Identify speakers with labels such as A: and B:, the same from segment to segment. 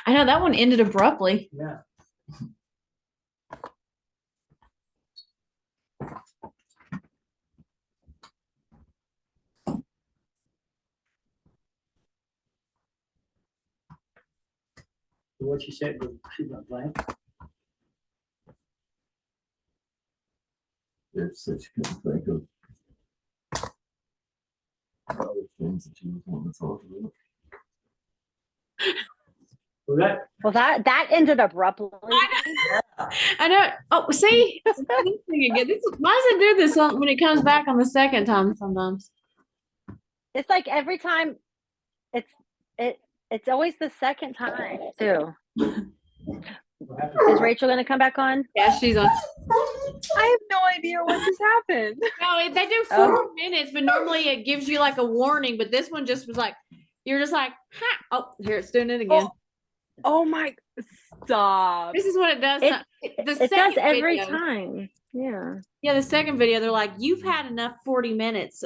A: I know that one ended abruptly.
B: Yeah. What she said, she went blank.
C: It's such a good think of other things that you was wanting to talk about.
B: Well,
D: that ended abruptly.
A: I know. Oh, see, this thing again. Why does it do this when it comes back on the second time? Sometimes
D: It's like every time, it's always the second time too. Is Rachel going to come back on?
A: Yeah, she's on.
E: I have no idea what just happened.
A: No, they do 4 minutes, but normally it gives you like a warning. But this one just was like, you're just like, ha! Oh, here it's doing it again.
E: Oh my! Stop.
A: This is what it does.
D: It does every time. Yeah.
A: Yeah, the second video, they're like, you've had enough 40 minutes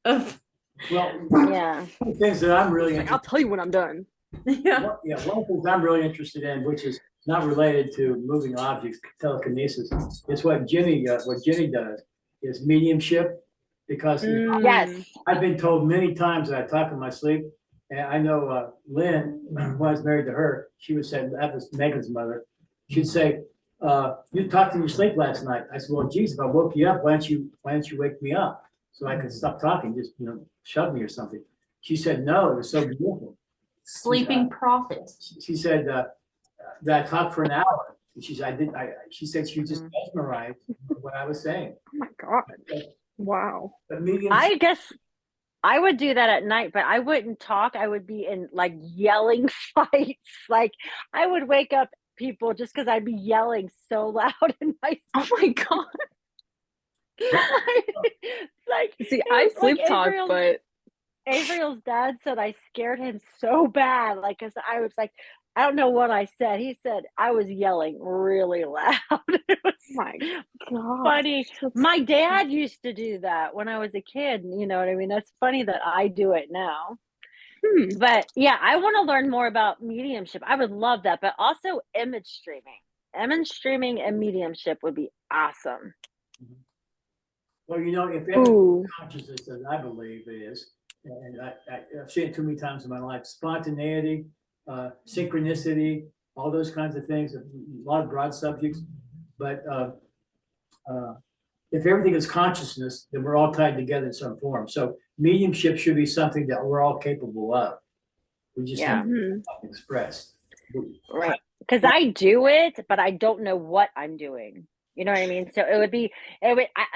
A: of.
B: Well,
D: yeah.
B: One of the things that I'm really
E: Like, I'll tell you when I'm done.
A: Yeah.
B: one of the things I'm really interested in, which is not related to moving objects, telekinesis, is what Jenny does, is mediumship, because
D: Yes.
B: I've been told many times that I talk in my sleep, and I know Lynn, when I was married to her, she would say, that was Megan's mother, she'd say, you talked in your sleep last night. I said, well, geez, if I woke you up, why don't you wake me up so I could stop talking, just, shove me or something. She said, no, it was so beautiful.
A: Sleeping prophet.
B: She said that I talked for an hour. And she said, she said she was just mesmerized with what I was saying.
E: Oh my God. Wow.
B: But mediums,
D: I guess I would do that at night, but I wouldn't talk. I would be in like yelling fights. Like I would wake up people just because I'd be yelling so loud in my
E: Oh my God.
D: like
E: See, I sleep talk,
D: Avriel's,
E: but
D: Avriel's dad said I scared him so bad. Like, cause I was like, I don't know what I said. He said I was yelling really loud. It was
E: my God.
D: funny. My dad used to do that when I was a kid. You know what I mean? That's funny that I do it now. But yeah, I want to learn more about mediumship. I would love that, but also image streaming and mediumship would be awesome.
B: well, if everything is consciousness, as I believe it is, and I've seen it too many times in my life, spontaneity, synchronicity, all those kinds of things, a lot of broad subjects. But if everything is consciousness, then we're all tied together in some form. So mediumship should be something that we're all capable of. We just have to express.
D: Right. Because I do it, but I don't know what I'm doing. You know what I mean? So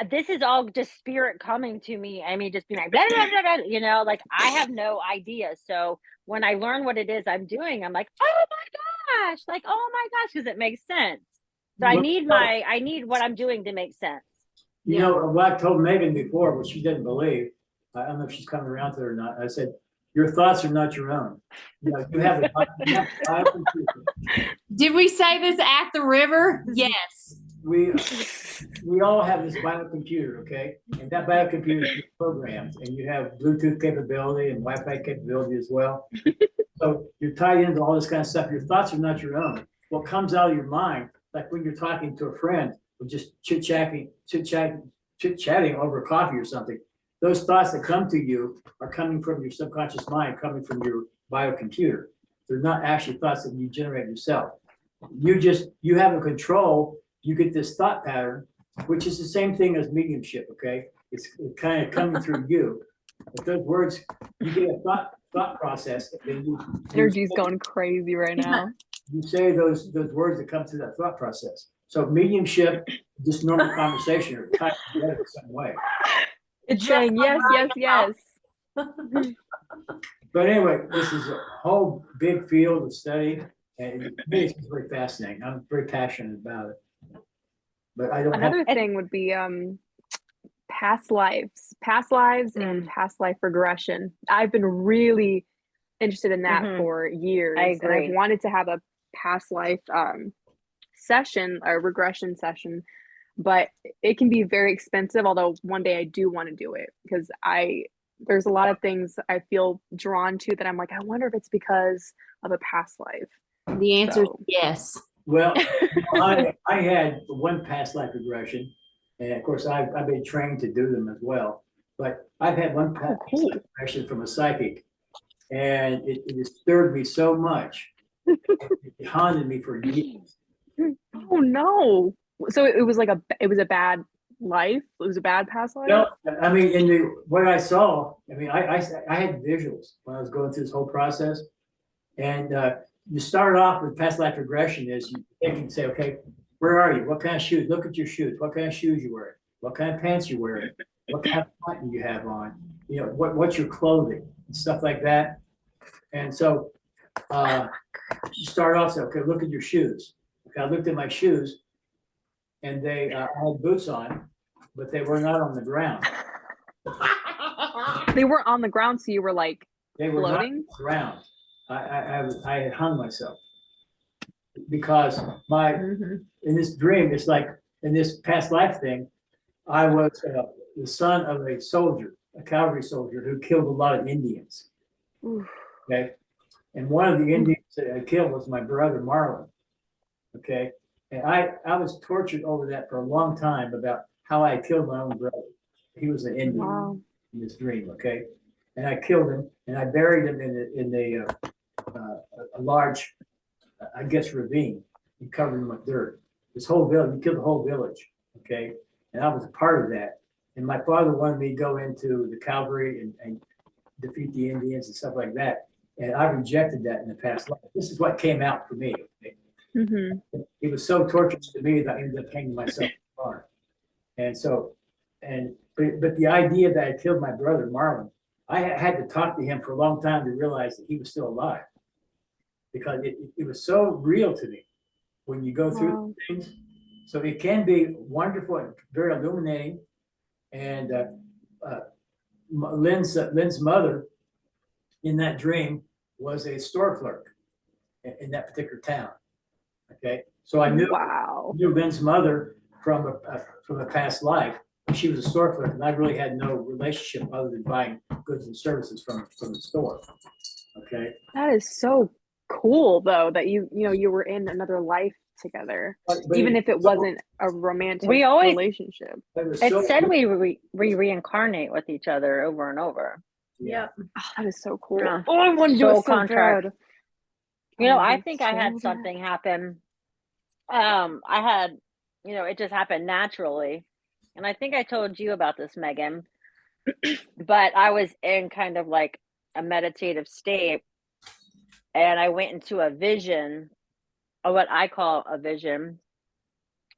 D: this is all just spirit coming to me. I mean, just being like, blah, blah, blah, blah, like I have no idea. So when I learn what it is I'm doing, I'm like, oh my gosh, because it makes sense. So I need what I'm doing to make sense.
B: What I told Megan before, what she didn't believe, I don't know if she's coming around to it or not. I said, your thoughts are not your own. You have a
A: Did we say this at the river? Yes.
B: We all have this biocomputer, okay? And that biocomputer is programmed, and you have Bluetooth capability and Wi-Fi capability as well. So you're tied into all this kind of stuff. Your thoughts are not your own. What comes out of your mind, like when you're talking to a friend or just chit-chatting over coffee or something, those thoughts that come to you are coming from your subconscious mind, coming from your biocomputer. They're not actually thoughts that you generate yourself. You have a control. You get this thought pattern, which is the same thing as mediumship, okay? It's kind of coming through you. But those words, you get a thought process.
E: Energy's going crazy right now.
B: You say those words that come through that thought process. So mediumship, just normal conversation, are tied together in some way.
E: It's saying yes, yes, yes.
B: But anyway, this is a whole big field of study, and it's very fascinating. I'm very passionate about it. But I don't
E: Another thing would be past lives and past life regression. I've been really interested in that for years.
D: I agree.
E: And I've wanted to have a past life session, a regression session, but it can be very expensive. Although one day I do want to do it because there's a lot of things I feel drawn to that I'm like, I wonder if it's because of a past life.
A: The answer is
E: So.
A: yes.
B: Well, I had one past life regression, and of course, I've been trained to do them as well. But I've had one past
E: cool.
B: life regression from a psychic, and it disturbed me so much. It haunted me for years.
E: Oh no! So it was like it was a bad life. It was a bad past life.
B: No, I mean, what I saw, I mean, I had visuals when I was going through this whole process, and you start off with past life regression is you can say, okay, where are you? What kind of shoes? Look at your shoes. What kind of shoes you wearing? What kind of pants you wearing? What kind of button you have on? You know, what's your clothing and stuff like that. And so you start off, say, okay, look at your shoes. Okay, I looked at my shoes, and they I had boots on, but they were not on the ground.
E: They weren't on the ground, so you were like
B: They were not on
E: floating.
B: the ground. I had hung myself because in this dream, it's like in this past life thing, I was the son of a soldier, a cavalry soldier who killed a lot of Indians.
E: Oof.
B: Okay, and one of the Indians that I killed was my brother Marlon. Okay, and I was tortured over that for a long time about how I killed my own brother. He was an Indian
E: Wow.
B: in this dream. Okay, and I killed him and I buried him in a large, I guess, ravine. You covered him with dirt. This whole village, you killed the whole village. Okay, and I was a part of that. And my father wanted me to go into the cavalry and defeat the Indians and stuff like that. And I rejected that in the past life. This is what came out for me. Okay? It was so torturous to me that I ended up hanging myself in the car. And so, but the idea that I killed my brother Marlon, I had to talk to him for a long time to realize that he was still alive, because it was so real to me when you go through things. So it can be wonderful and very illuminating. And Lynn's mother in that dream was a store clerk in that particular town. Okay, so I knew Lynn's mother from a past life. She was a store clerk, and I really had no relationship other than buying goods and services from the store. Okay,
E: that is so cool, though, that you were in another life together,
B: but
E: even if it wasn't a romantic relationship.
D: It said we reincarnate with each other over and over.
A: Yeah.
E: Oh, that is so cool.
D: Yeah.
E: Oh, I want to do it so
D: contract.
E: bad.
D: You know, I think I had something happen. I had, it just happened naturally. And I think I told you about this, Megan, but I was in kind of like a meditative state, and I went into a vision, or what I call a vision.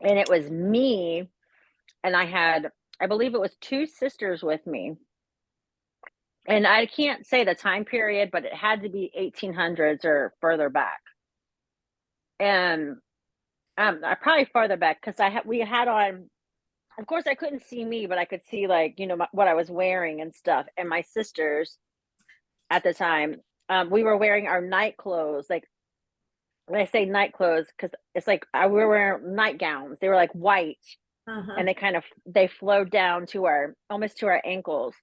D: And it was me, and I believe it was two sisters with me. And I can't say the time period, but it had to be 1800s or further back. And I probably farther back, because we had on, of course I couldn't see me, but I could see, like, what I was wearing and stuff. And my sisters at the time, we were wearing our night clothes. Like, when I say night clothes, because it's like we were wearing nightgowns. They were like white, and they flowed down to almost to our ankles.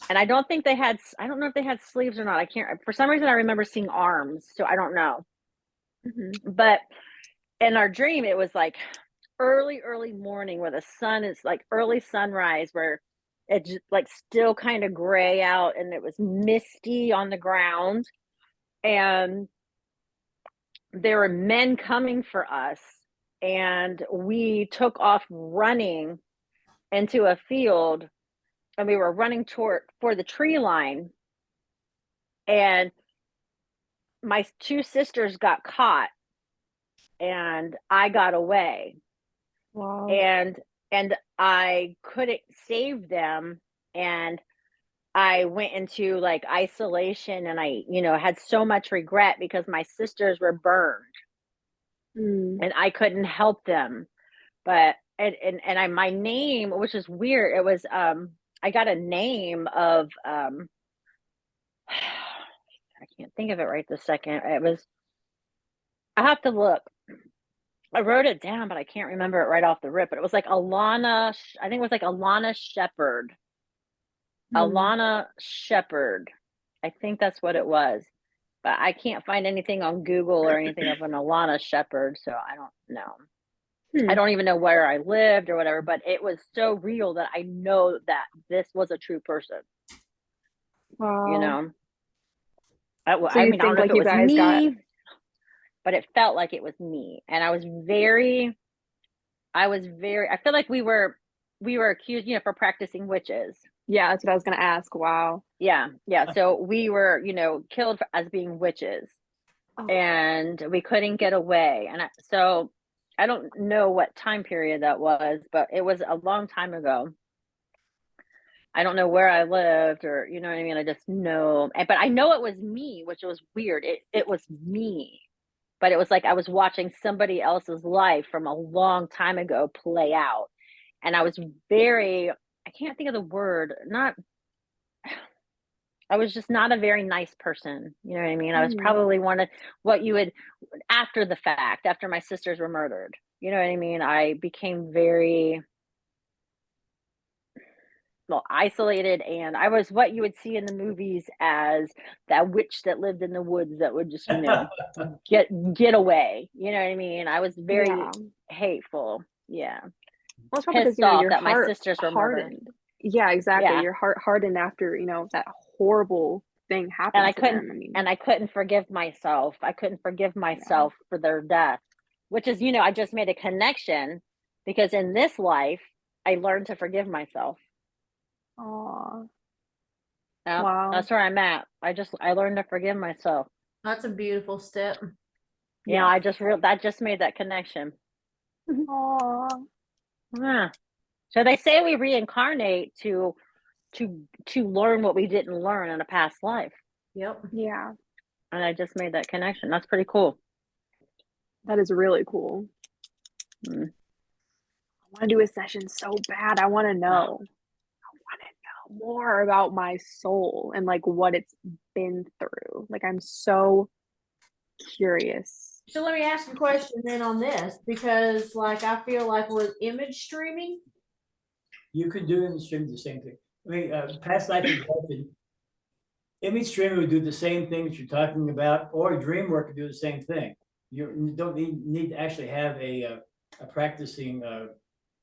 D: And I don't know if they had sleeves or not. I can't, for some reason I remember seeing arms, so I don't know. But in our dream, it was like early morning, where the sun is like early sunrise, where it's just like still kind of gray out, and it was misty on the ground, and there were men coming for us, and we took off running into a field, and we were running for the tree line, and my two sisters got caught, and I got away.
E: Wow.
D: And I couldn't save them, and I went into like isolation, and I had so much regret because my sisters were burned, and I couldn't help them. But my name, which is weird, it was I got a name of I can't think of it right this second. I have to look. I wrote it down, but I can't remember it right off the rip. But it was like Alana. I think it was like Alana Shepherd. Alana Shepherd. I think that's what it was. But I can't find anything on Google or anything of an Alana Shepherd, so I don't know. I don't even know where I lived or whatever, but it was so real that I know that this was a true person.
E: Wow.
D: You know,
E: So
D: I
E: you
D: mean, I don't
E: think
D: know if
E: like
D: it
E: you
D: was
E: guys
D: me,
E: got
D: but it felt like it was me, and I feel like we were accused, for practicing witches.
E: yeah, that's what I was gonna ask. Wow.
D: Yeah. So we were, killed as being witches,
E: Oh.
D: and we couldn't get away. And so I don't know what time period that was, but it was a long time ago. I don't know where I lived, or you know what I mean. I just know, but I know it was me, which was weird. It was me, but it was like I was watching somebody else's life from a long time ago play out, and I was I can't think of the word. I was just not a very nice person. You know what I mean? I was probably one of what you would, after the fact, after my sisters were murdered. You know what I mean? I became very, isolated, and I was what you would see in the movies as that witch that lived in the woods that would just, get away. You know what I mean? I was very hateful. Yeah.
E: Well, it's probably because
D: Pissed off
E: your
D: that my
E: heart
D: sisters were murdered.
E: hardened. Yeah, exactly.
D: Yeah.
E: Your heart hardened after that horrible thing happened.
D: And I
E: to
D: couldn't,
E: them.
D: and I couldn't forgive myself. I couldn't forgive myself for their death, which is, I just made a connection because in this life, I learned to forgive myself.
E: Aw.
D: Yeah,
E: Wow.
D: that's where I'm at. I learned to forgive myself.
A: That's a beautiful step.
D: Yeah, that just made that connection.
E: Aw.
D: Yeah. So they say we reincarnate to learn what we didn't learn in a past life.
A: Yep.
E: Yeah.
D: And I just made that connection. That's pretty cool.
E: That is really cool. I want to do a session so bad. I want to know. More about my soul and like what it's been through. Like I'm so curious.
A: So let me ask you a question then on this, because like I feel like with image streaming,
B: You could do image streaming the same thing. I mean, past life regression, image streaming would do the same thing that you're talking about, or dream work would do the same thing. You don't need to actually have a practicing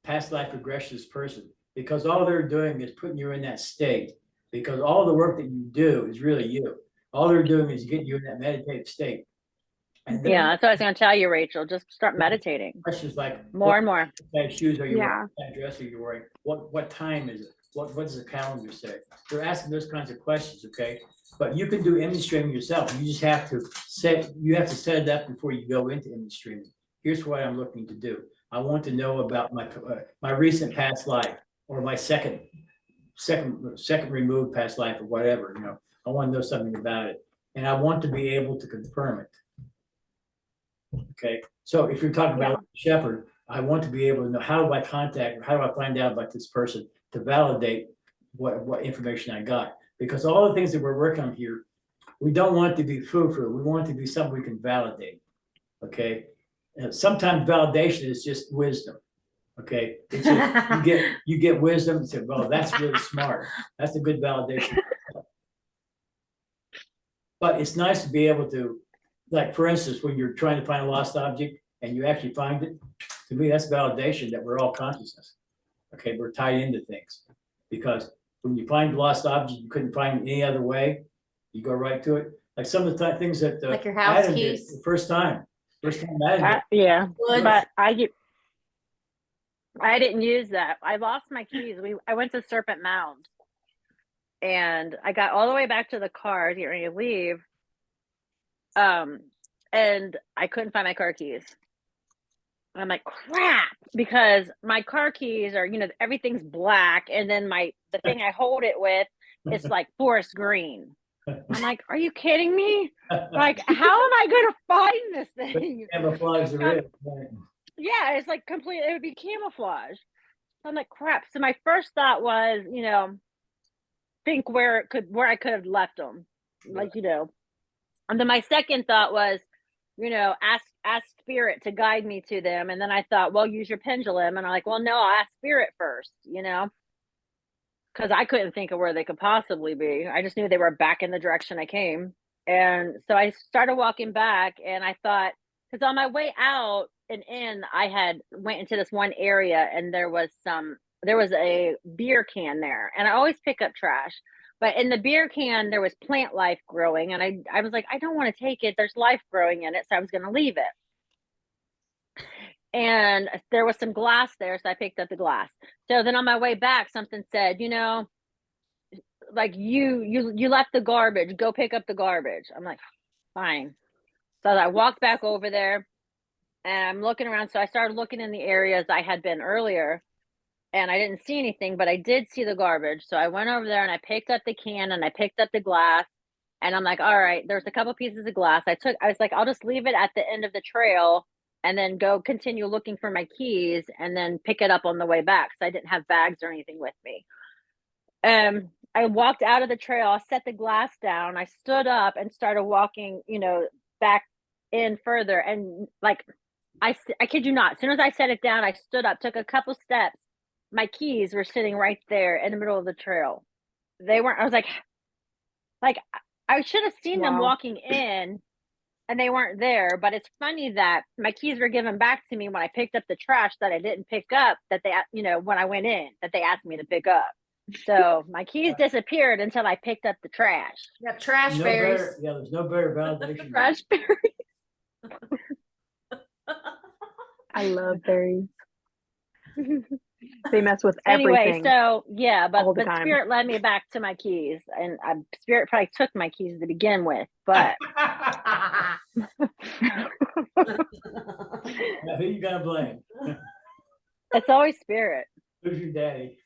B: past life regressionist person, because all they're doing is putting you in that state, because all the work that you do is really you. All they're doing is getting you in that meditative state. And
D: yeah, that's what I was going to tell you, Rachel. Just start meditating.
B: Questions like
D: more and more.
B: What kind of shoes are you wearing?
E: Yeah.
B: What kind of dress are you wearing? What time is it? What does the calendar say? They're asking those kinds of questions, okay? But you can do image streaming yourself. You just have to set it up before you go into image streaming. Here's what I'm looking to do. I want to know about my recent past life, or my second removed past life, or whatever. I want to know something about it, and I want to be able to confirm it. Okay, so if you're talking about Shepherd, I want to be able to know, how do I contact, or how do I find out about this person to validate what information I got? Because all the things that we're working on here, we don't want it to be foo-foo. We want it to be something we can validate. Okay, sometimes validation is just wisdom. Okay, it's just, you get wisdom and say, well, that's really smart. That's a good validation. But it's nice to be able to, like, for instance, when you're trying to find a lost object and you actually find it, to me, that's validation that we're all consciousness. Okay, we're tied into things. Because when you find a lost object you couldn't find any other way, you go right to it. Like some of the things that
A: like your house
B: Adam did
A: keys.
B: the first time Adam did.
D: Yeah,
A: Woods.
D: but I didn't use that. I lost my keys. I went to Serpent Mound, and I got all the way back to the car getting ready to leave. And I couldn't find my car keys. And I'm like, crap, because my car keys are, everything's black, and then the thing I hold it with is like forest green. I'm like, are you kidding me? Like, how am I gonna find this thing?
B: Camouflage the rib.
D: Yeah, it's like completely, it would be camouflage. I'm like, crap. So my first thought was, think where I could have left them. Like, and then my second thought was, ask ask spirit to guide me to them. And then I thought, well, use your pendulum. And I'm like, well, no, I'll ask spirit first, you know, because I couldn't think of where they could possibly be. I just knew they were back in the direction I came. And so I started walking back, and I thought, because on my way out and in, I had went into this one area, and there was a beer can there, and I always pick up trash. But in the beer can, there was plant life growing, and I was like, I don't want to take it. There's life growing in it, so I was going to leave it. And there was some glass there, so I picked up the glass. So then on my way back, something said, you know, like you left the garbage. Go pick up the garbage. I'm like, fine. So I walked back over there, and I'm looking around. So I started looking in the areas I had been earlier, and I didn't see anything, but I did see the garbage. So I went over there and I picked up the can and I picked up the glass, and I'm like, all right, there's a couple pieces of glass. I was like, I'll just leave it at the end of the trail and then go continue looking for my keys and then pick it up on the way back. So I didn't have bags or anything with me. I walked out of the trail, I set the glass down, I stood up and started walking, you know, back in further. And like, I kid you not, as soon as I set it down, I stood up, took a couple steps. My keys were sitting right there in the middle of the trail. They weren't, I was like I should have seen them
E: Wow.
D: walking in, and they weren't there. But it's funny that my keys were given back to me when I picked up the trash that I didn't pick up, that they, you know, when I went in, that they asked me to pick up. So my keys disappeared until I picked up the trash.
A: Yep, trash
B: No
A: berries.
B: better, yeah, there's no better validation.
E: Trash berries. I love berries. They mess with
D: Anyway,
E: everything.
D: so yeah,
E: all
D: but
E: the time.
D: spirit led me back to my keys, and spirit probably took my keys to begin with, but
B: Now, who you gonna blame?
D: it's always spirit.
B: Who's your daddy?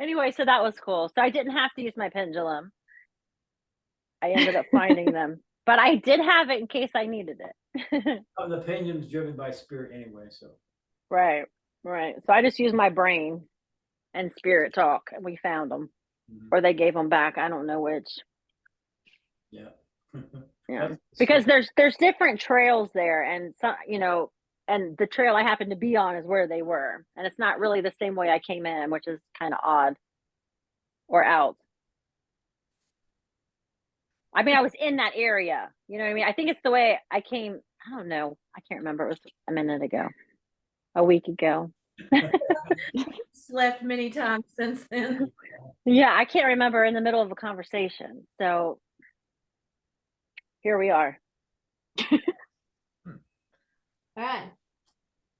D: Anyway, so that was cool. So I didn't have to use my pendulum. I ended up finding them, but I did have it in case I needed it.
B: Oh, the pendulum's driven by spirit anyway, so.
D: Right. So I just used my brain and spirit talk, and we found them,
B: Mhm.
D: or they gave them back. I don't know which.
B: Yeah.
D: Yeah,
B: That's-
D: because there's different trails there, and some, you know, and the trail I happened to be on is where they were, and it's not really the same way I came in, which is kind of odd, or out. I mean, I was in that area, you know what I mean? I think it's the way I came. I don't know. I can't remember. It was a minute ago, a week ago.
A: Slept many times since then.
D: Yeah, I can't remember in the middle of a conversation. So here we are.
A: All right.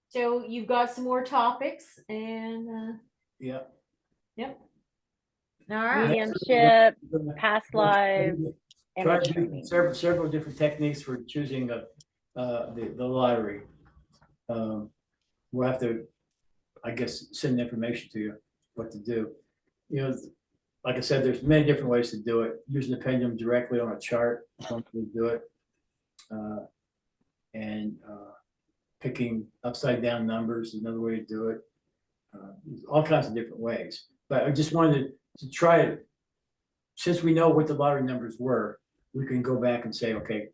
A: So you've got some more topics, and
B: Yeah.
A: yep. All right.
D: Mediumship, past lives,
B: Try
D: image
B: to do
D: training.
B: several different techniques for choosing the lottery. We'll have to, I guess, send information to you what to do. You know, like I said, there's many different ways to do it. Using the pendulum directly on a chart, one way to do it. And picking upside down numbers is another way to do it. There's all kinds of different ways. But I just wanted to try it. Since we know what the lottery numbers were, we can go back and say, okay,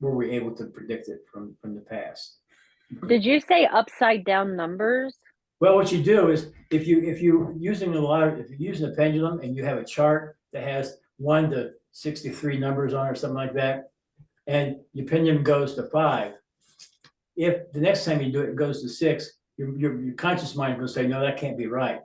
B: were we able to predict it from the past?
D: Did you say upside down numbers?
B: Well, what you do is if you're using if you're using a pendulum and you have a chart that has 1 to 63 numbers on it or something like that, and your pendulum goes to 5, if the next time you do it, it goes to 6, your conscious mind will say, no, that can't be right.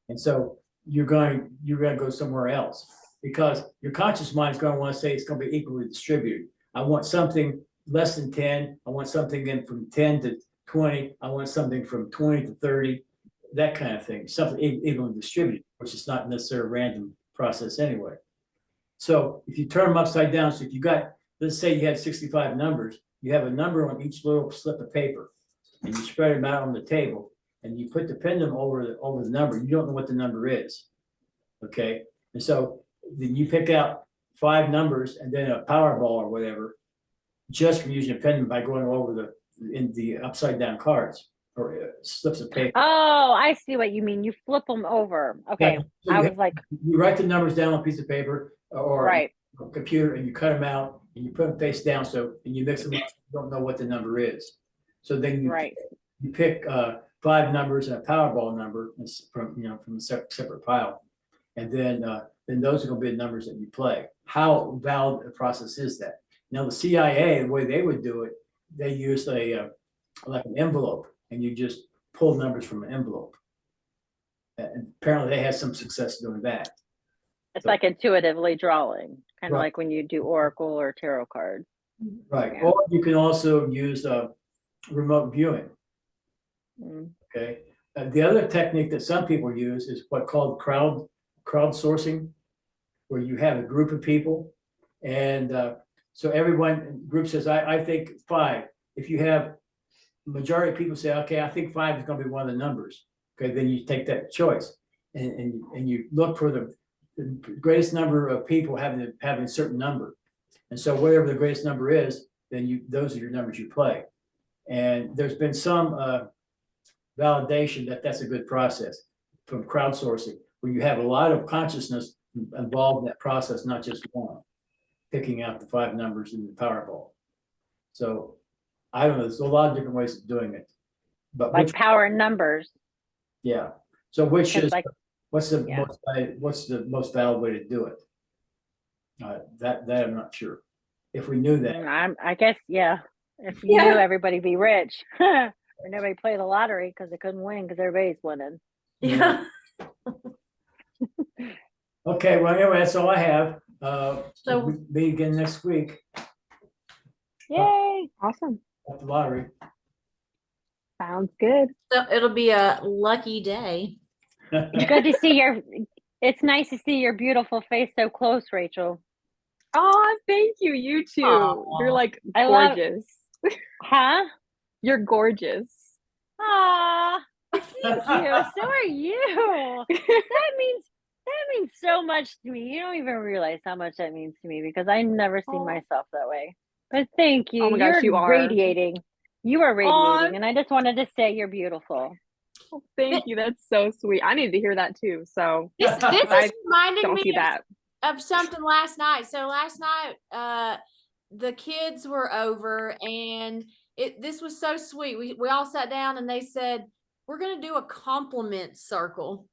B: And so you're going to go somewhere else, because your conscious mind is going to want to say it's going to be equally distributed. I want something less than 10. I want something in from 10 to 20. I want something from 20 to 30, that kind of thing. Something evenly distributed, which is not necessarily a random process anyway. So if you turn them upside down, so if you got, let's say you had 65 numbers, you have a number on each little slip of paper, and you spread them out on the table, and you put the pendulum over the number. You don't know what the number is, okay? And so then you pick out 5 numbers and then a Powerball or whatever, just from using a pendulum by going over the upside down cards or slips of paper.
D: Oh, I see what you mean. You flip them over. Okay.
B: Yeah, so
D: I was like,
B: you write the numbers down on a piece of paper, or
D: right.
B: a computer and you cut them out and you put them face down, and you mix them up, you don't know what the number is. So then
D: Right.
B: you pick 5 numbers and a Powerball number from a separate pile. And then those are gonna be the numbers that you play. How valid a process is that? Now, the CIA, the way they would do it, they use like an envelope, and you just pull numbers from an envelope. And apparently they had some success doing that.
D: It's
B: So-
D: like intuitively drawing, kind of
B: Right.
D: like when you do Oracle or tarot cards.
B: Right,
D: Yeah.
B: or you can also use remote viewing,
D: Mm.
B: okay? The other technique that some people use is what called crowdsourcing, where you have a group of people, and so group says, I think 5. If you have majority of people say, okay, I think 5 is gonna be one of the numbers, okay, then you take that choice. And you look for the greatest number of people having a certain number. And so whatever the greatest number is, then those are your numbers you play. And there's been some validation that that's a good process from crowdsourcing, where you have a lot of consciousness involved in that process, not just one, picking out the 5 numbers in the Powerball. So I don't know, there's a lot of different ways of doing it. But
D: Like power in numbers.
B: yeah. So which
D: It's
B: is
D: like-
B: what's the
D: yeah.
B: most valid way to do it? That I'm not sure. If we knew that,
D: I guess, yeah. If you knew everybody be rich, or nobody play the lottery because they couldn't win because everybody's winning.
A: Yeah.
B: okay. Well, anyway, that's all I have.
A: So-
B: We'll be again next week
D: Yay!
E: Awesome.
B: at the lottery.
E: Sounds good.
A: So it'll be a lucky day.
D: It's good to see it's nice to see your beautiful face so close, Rachel.
E: Oh, thank you. You too.
A: Aw.
E: You're like
D: I love-
E: gorgeous.
D: Huh?
E: You're gorgeous.
D: Aw, thank you. So are you. That means so much to me. You don't even realize how much that means to me because I never seen
E: Aw.
D: myself that way. But thank you.
E: Oh my gosh,
D: You're
E: you are.
D: radiating. You are
E: Aw.
D: radiating, and I just wanted to say you're beautiful.
E: Oh, thank you. That's so sweet. I need to hear that too. So
A: This
E: I
A: is reminding
E: don't
A: me
E: see that.
A: of something last night. So last night, the kids were over, and this was so sweet. We all sat down, and they said, "We're gonna do a compliment circle."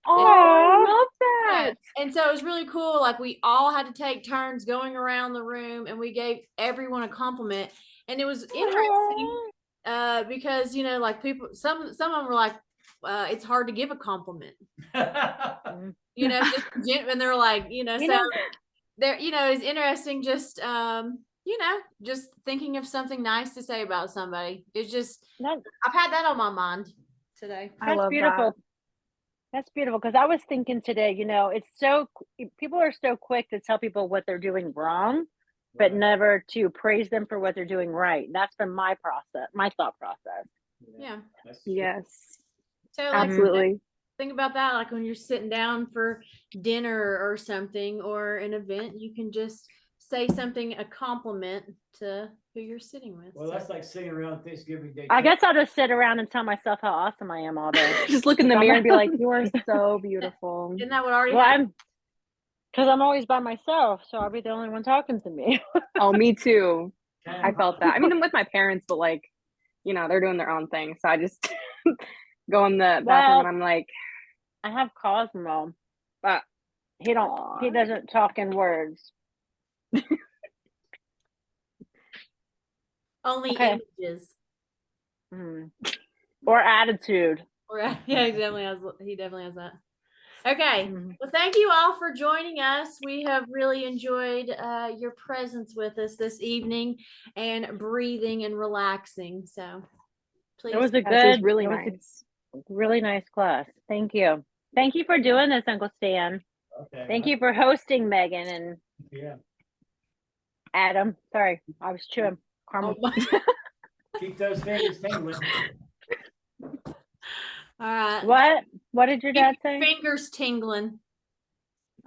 E: Oh,
D: Aw.
E: I love that.
A: And so it was really cool. Like we all had to take turns going around the room, and we gave everyone a compliment, and it was interesting. Because like people, some of them were like, it's hard to give a compliment, just and they're like, so there, it's interesting. Just just thinking of something nice to say about somebody. It's just I've had that on my mind today.
E: I
D: That's
E: love
D: beautiful.
E: that.
D: That's beautiful because I was thinking today, it's people are so quick to tell people what they're doing wrong, but never to praise them for what they're doing right. That's been my thought process.
A: Yeah.
E: Yes,
A: So like,
E: absolutely.
A: think about that. Like when you're sitting down for dinner or something or an event, you can just say something, a compliment to who you're sitting with.
B: Well, that's like sitting around Thanksgiving Day.
D: I guess I'll just sit around and tell myself how awesome I am all day.
E: Just look in the
D: I'm
E: mirror and be like,
D: not-
E: "You are so beautiful."
A: Isn't that what already
D: Well,
A: happened?
D: because I'm always by myself, so I'll be the only one talking to me.
E: Oh, me too.
B: Kind
E: I
B: of-
E: felt that. I mean, I'm with my parents, but like, they're doing their own thing. So I just go in the bathroom
D: Well,
E: and I'm like,
D: I have Cosmo, but he
E: Aw.
D: doesn't talk in words.
A: Only
D: Okay.
A: images.
D: Mm. Or attitude.
A: Or yeah, he definitely has that. Okay.
D: Mhm.
A: Well, thank you all for joining us. We have really enjoyed your presence with us this evening and breathing and relaxing. So please.
D: It was a
E: "This is
D: good,
E: really
D: it was
E: nice."
D: a really nice class. Thank you. Thank you for doing this, Uncle Stan.
B: Okay.
D: Thank you for hosting, Megan and
B: Yeah.
D: Adam. Sorry, I was chewing caramel.
A: Oh my-
B: Keep those fingers tingling.
A: all right.
D: What did your dad
A: Keep
D: say?
A: fingers tingling.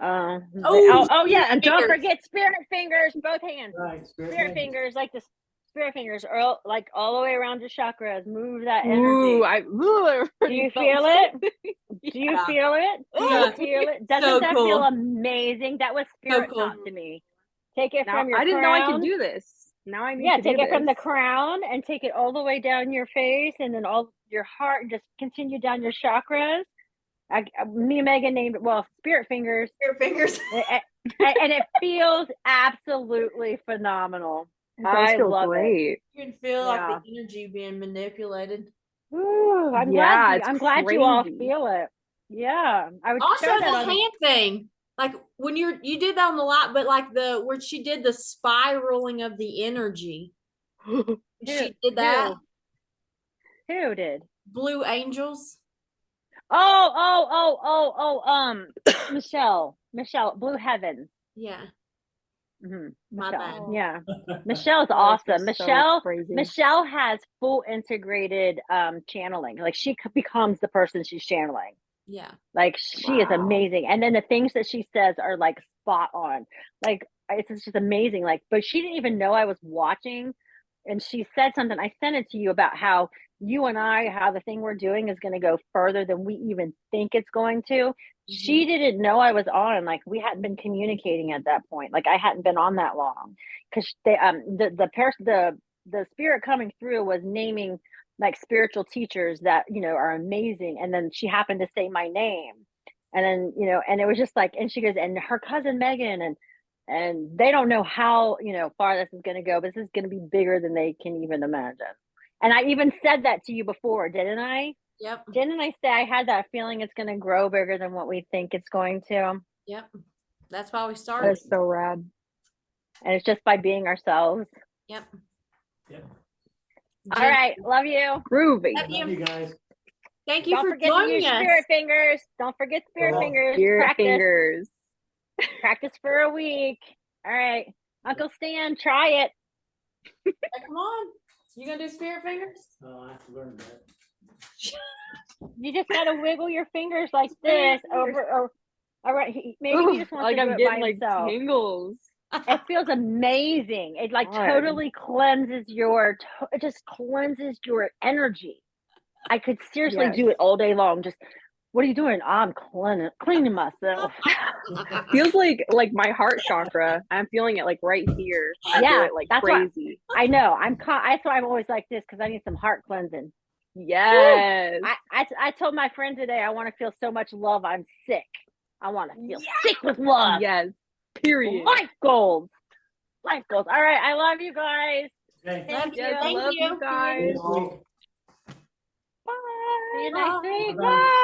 D: Oh yeah, and don't
A: fingers.
D: forget spirit fingers, both hands.
B: Right.
D: Spirit fingers, like the spirit fingers, are like all the way around your chakras. Move that
E: Ooh,
D: energy.
E: do
D: Do you feel it? Do you
A: Yeah.
D: feel it? Do
A: Yeah.
D: you feel it? Doesn't
A: So
D: that
A: cool.
D: feel amazing? That was spirit
A: cool.
D: taught to me. Take it
E: Now
D: from your
E: I didn't know I could
D: crown.
E: do this. Now I need
D: Yeah,
E: to do
D: take it from the
E: this.
D: crown and take it all the way down your face and then all your heart and just continue down your chakras. Me and Megan named it, well, spirit fingers.
A: Your fingers.
D: And it feels absolutely phenomenal.
E: It does feel great.
A: You can feel
D: Yeah.
A: like the energy being manipulated.
D: Ooh, I'm
E: Yeah,
D: glad.
E: it's
D: I'm glad you all
E: crazy.
D: feel it. Yeah, I would
A: Also,
D: show
A: the
D: that on.
A: hand thing, like when you did that on the lot, but like where she did the spiraling of the energy. She did that.
D: Who did?
A: Blue Angels.
D: Michelle, Blue Heavens.
A: Yeah.
D: Mhm,
A: My
D: Michelle.
A: bad.
D: Yeah, Michelle's
E: Oh, that
D: awesome.
E: feels so crazy.
D: Michelle has full integrated channeling. Like she becomes the person she's channeling.
A: Yeah.
D: Like she is
E: Wow.
D: amazing. And then the things that she says are like spot on. Like it's just amazing. Like, but she didn't even know I was watching. And she said something. I sent it to you about how you and I, how the thing we're doing is going to go further than we even think it's going to. She didn't know I was on. Like we hadn't been communicating at that point. Like I hadn't been on that long because they the spirit coming through was naming like spiritual teachers that are amazing, and then she happened to say my name, and then and it was just like, and she goes, and her cousin Megan, and they don't know how far this is going to go, but this is going to be bigger than they can even imagine. And I even said that to you before, didn't I?
A: Yep.
D: Didn't I say I had that feeling it's going to grow bigger than what we think it's going to?
A: Yep. That's why we started.
E: That's so rad.
D: And it's just by being ourselves.
A: Yep.
B: Yep.
D: All right, love you.
E: Groovy.
A: Love
B: Love you guys.
A: Thank you
D: Don't
A: for
D: forget to
A: joining
D: use
A: us.
D: spirit fingers. Don't forget spirit
B: Well,
D: fingers.
E: Spirit fingers.
D: Practice for a week. All right, Uncle Stan, try it.
A: Hey, come on. You gonna do spirit fingers?
B: Oh, I have to learn that.
D: You just gotta wiggle your fingers like this over. Or, all right, maybe he just wants
E: like
D: to do
E: I'm
D: it
E: getting
D: by
E: like
D: himself.
E: tingles.
D: It feels amazing. It like
E: God.
D: totally cleanses it just cleanses your energy. I could seriously
E: Yes.
D: do it all day long. Just, what are you doing? I'm cleaning myself.
E: Feels like my heart chakra. I'm feeling it like right here. I
D: Yeah,
E: do it like
D: that's
E: crazy.
D: I know. That's why I'm always like this, because I need some heart cleansing.
E: Yes.
D: I told my friend today I want to feel so much love. I'm sick. I want to feel sick with love.
E: Yes. Period.
D: Life goals. Life goals. All right. I love you guys.
B: Okay.
D: Thank
E: Yes,
D: you.
E: love you guys.
B: See you all.
D: Bye. See you next
A: Bye.
D: week.
B: Bye.
D: Bye.